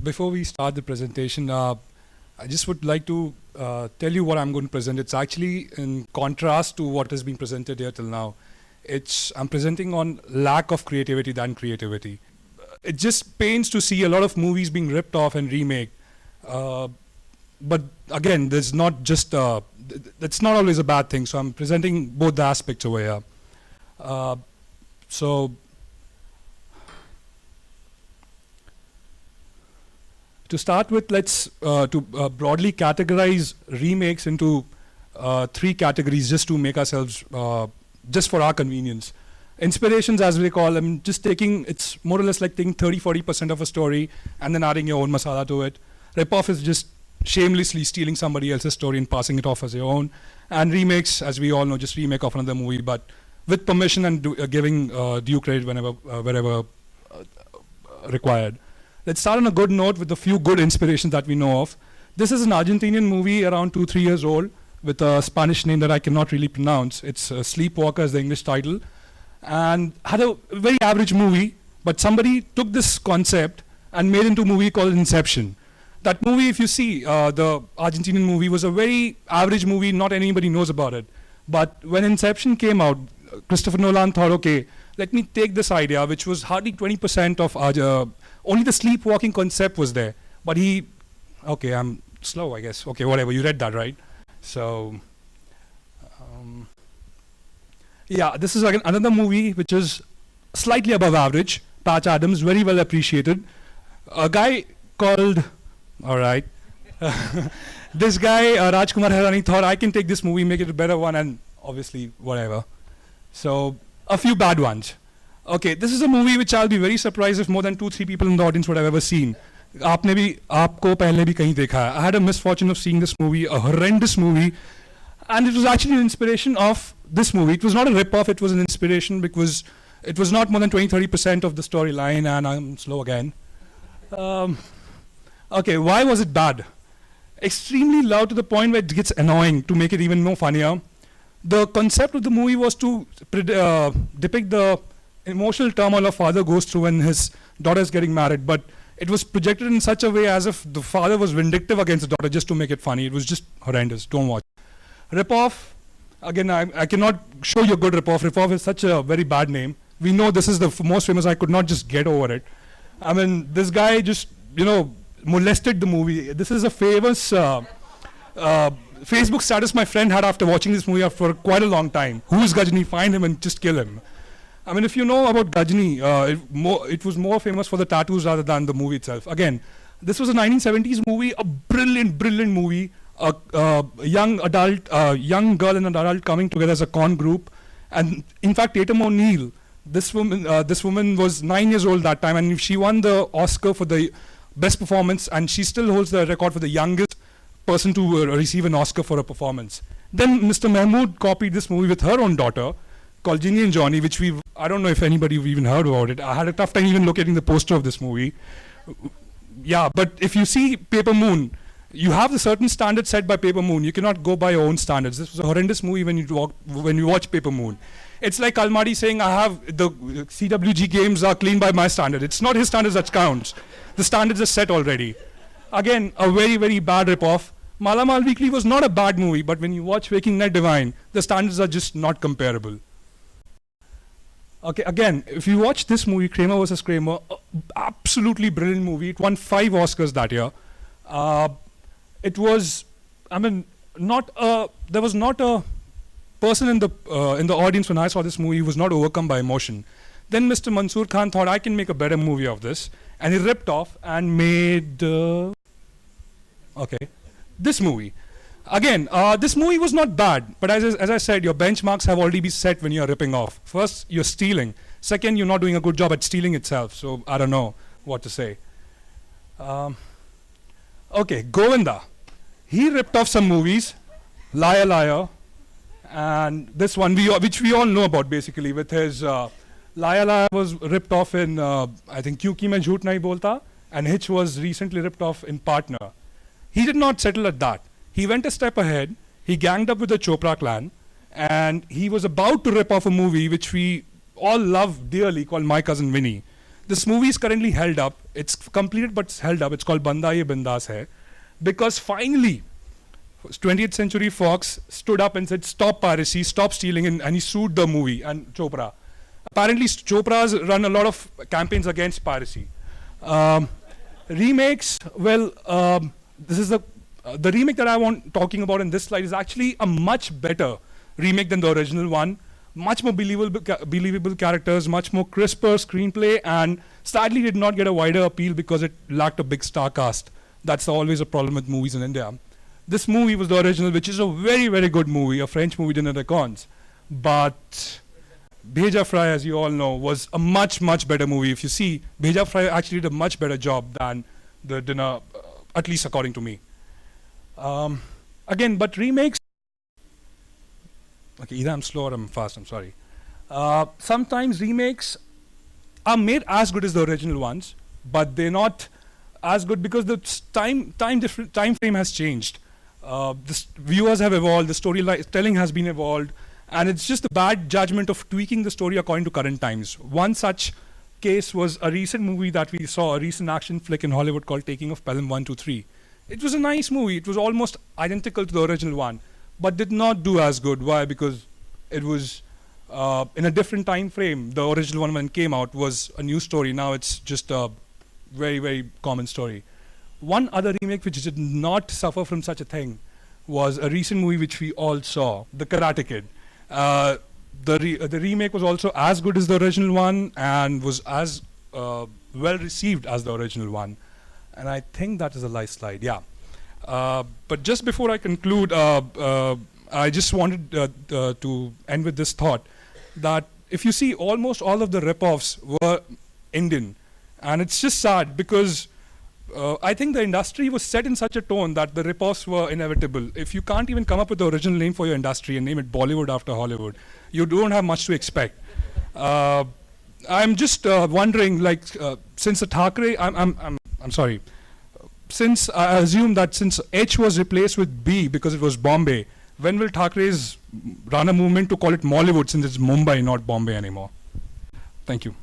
before we start the presentation, I just would like to tell you what I'm going to present. It's actually in contrast to what has been presented here till now. I'm presenting on lack of creativity than creativity. It just pains to see a lot of movies being ripped off and remade. But again, there's not just that's not always a bad thing. So I'm presenting both the aspects over here. So to start with, let's broadly categorize remakes into three categories just to make ourselves, just for our convenience. Inspirations, as we call them, just taking, it's more or less like taking 30-40% of a story and then adding your own masala to it. Rip-off is just shamelessly stealing somebody else's story and passing it off as your own. And remakes, as we all know, just remake of another movie, but with permission and giving due credit wherever required. Let's start on a good note with a few good inspirations that we know of. This is an Argentinian movie around 2-3 years old with a Spanish name that I cannot really pronounce. It's Sleepwalker is the English title. And had a very average movie, but somebody took this concept and made into a movie called Inception. That movie, if you see, the Argentinian movie was a very average movie, not anybody knows about it. But when Inception came out, Christopher Nolan thought, okay, let me take this idea, which was hardly 20% of only the sleepwalking concept was there. But okay, I'm slow, I guess. Okay, whatever, you read that, right? So, yeah, this is again another movie which is slightly above average. Patch Adams, very well appreciated. A guy called, all right, this guy, Rajkumar Hirani, thought I can take this movie, make it a better one, and obviously, whatever. So, a few bad ones. Okay, this is a movie which I'll be very surprised if more than 2-3 people in the audience would have ever seen. आपको पहले भी कहीं देखा है. I had a misfortune of seeing this movie, a horrendous movie, and it was actually an inspiration of this movie. It was not a rip-off, it was an inspiration because it was not more than 20-30% of the storyline, and I'm slow again. Okay, why was it bad? Extremely loud to the point where it gets annoying to make it even more funnier. The concept of the movie was to depict the emotional turmoil a father goes through when his daughter is getting married, but it was projected in such a way as if the father was vindictive against the daughter just to make it funny. It was just horrendous. Don't watch. Rip-off, again, I cannot show you a good rip-off. Rip-off is such a very bad name. We know this is the most famous. I could not just get over it. I mean, this guy just, molested the movie. This is a famous Facebook status my friend had after watching this movie for quite a long time. Who is Ghajini? Find him and just kill him. I mean, if you know about Ghajini, it was more famous for the tattoos rather than the movie itself. Again, this was a 1970s movie, a brilliant, brilliant movie. A young girl and an adult coming together as a con group. And in fact, Tatum O'Neal, this woman was 9 years old that time, and she won the Oscar for the best performance, and she still holds the record for the youngest person to receive an Oscar for a performance. Then Mr. Mahmood copied this movie with her own daughter, called Ginny and Johnny, which I don't know if anybody even heard about it. I had a tough time even locating the poster of this movie. Yeah, but if you see Paper Moon, you have a certain standard set by Paper Moon. You cannot go by your own standards. This was a horrendous movie when you watch Paper Moon. It's like Almadi saying, I have the CWG games are clean by my standard. It's not his standards that counts. The standards are set already. Again, a very, very bad rip-off. Mala Mal Weekly was not a bad movie, but when you watch Waking Night Divine, the standards are just not comparable. Okay, again, if you watch this movie, Kramer vs. Kramer, absolutely brilliant movie. It won 5 Oscars that year. It was, I mean, there was not a person in the audience when I saw this movie who was not overcome by emotion. Then Mr. Mansoor Khan thought, I can make a better movie of this. And he ripped off and made, this movie. Again, this movie was not bad, but as I said, your benchmarks have already been set when you're ripping off. First, you're stealing. Second, you're not doing a good job at stealing itself, so I don't know what to say. Okay, Govinda. He ripped off some movies, Liar Liar, and this one, which we all know about basically, with his, Liar Liar was ripped off in, I think, Kyunki Main Jhoot Nahi Bolta, and Hitch was recently ripped off in Partner. He did not settle at that. He went a step ahead, he ganged up with the Chopra clan, and he was about to rip off a movie which we all love dearly called My Cousin Vinny. This movie is currently held up. It's completed, but it's held up. It's called Banda Ye Bindas Hai, because finally, 20th Century Fox stood up and said, "Stop piracy, stop stealing," and he sued the movie and Chopra. Apparently, Chopra's run a lot of campaigns against piracy. Remakes, well, this is the remake that I want talking about in this slide is actually a much better remake than the original one. Much more believable characters, much more crisper screenplay, and sadly did not get a wider appeal because it lacked a big star cast. That's always a problem with movies in India. This movie was the original, which is a very, very good movie, a French movie, Dinner de Cons. But Bheja Fry, as you all know, was a much, much better movie. If you see, Bheja Fry actually did a much better job than the Dinner, at least according to me. Again, but remakes, okay, either I'm slow or I'm fast, I'm sorry. Sometimes remakes are made as good as the original ones, but they're not as good because the time frame has changed. The viewers have evolved, the storytelling has been evolved, and it's just a bad judgment of tweaking the story according to current times. One such case was a recent movie that we saw, a recent action flick in Hollywood called Taking of Pelham 123. It was a nice movie. It was almost identical to the original one, but did not do as good. Why? Because it was in a different time frame. The original one, when it came out, was a new story. Now it's just a very, very common story. One other remake which did not suffer from such a thing was a recent movie which we all saw, The Karate Kid. The remake was also as good as the original one and was as well received as the original one. And I think that is a last slide, yeah. But just before I conclude, I just wanted to end with this thought that if you see, almost all of the rip-offs were Indian. And it's just sad because I think the industry was set in such a tone that the rip-offs were inevitable. If you can't even come up with the original name for your industry and name it Bollywood after Hollywood, you don't have much to expect. I'm just wondering, like, since the Thackeray, I'm sorry, since I assume that since H was replaced with B because it was Bombay, when will Thackerays run a movement to call it Mollywood since it's Mumbai, not Bombay anymore? Thank you.